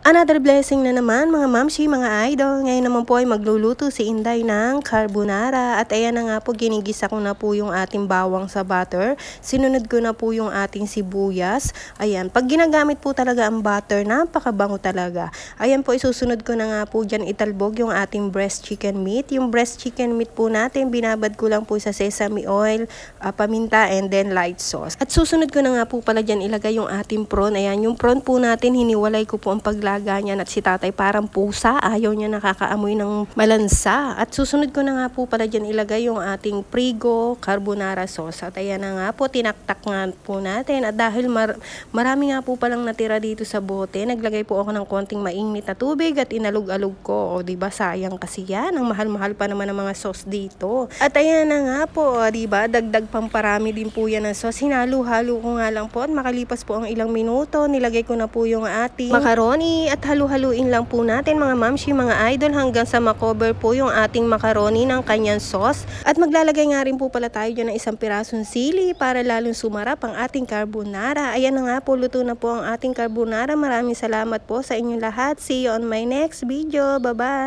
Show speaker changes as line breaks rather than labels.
Another blessing na naman mga mamshi, mga idol. Ngayon naman po ay magluluto si Inday ng carbonara. At ayan na nga po, ginigisa ko na po yung ating bawang sa butter. Sinunod ko na po yung ating sibuyas. Ayan, pag ginagamit po talaga ang butter, napakabango talaga. Ayan po, isusunod ko na nga po dyan italbog yung ating breast chicken meat. Yung breast chicken meat po natin, binabad ko lang po sa sesame oil, paminta, and then light sauce. At susunod ko na nga po pala dyan ilagay yung ating prawn. Ayan, yung prawn po natin, hiniwalay ko po ang ganyan, at si tatay parang pusa, ayaw niya nakakaamoy ng malansa. At susunod ko na nga po pala dyan ilagay yung ating Prego carbonara sauce. At ayan na nga po, tinaktak nga po natin. At dahil marami nga po palang natira dito sa bote, naglagay po ako ng konting mainit na tubig at inalog-alog ko. O diba, sayang kasi yan, ang mahal-mahal pa naman ng mga sauce dito. At ayan na nga po, diba, dagdag pamparami din po yan ng sauce. Hinalo-halo ko nga lang po at makalipas po ang ilang minuto, nilagay ko na po yung ating macaroni at halu-haluin lang po natin mga mamshi, mga idol, hanggang sa makover po yung ating macaroni ng kanyang sauce. At maglalagay nga rin po pala tayo dyan ng isang pirasong sili para lalong sumarap ang ating carbonara. Ayan na nga po, luto na po ang ating carbonara. Maraming salamat po sa inyong lahat. See you on my next video. Bye-bye!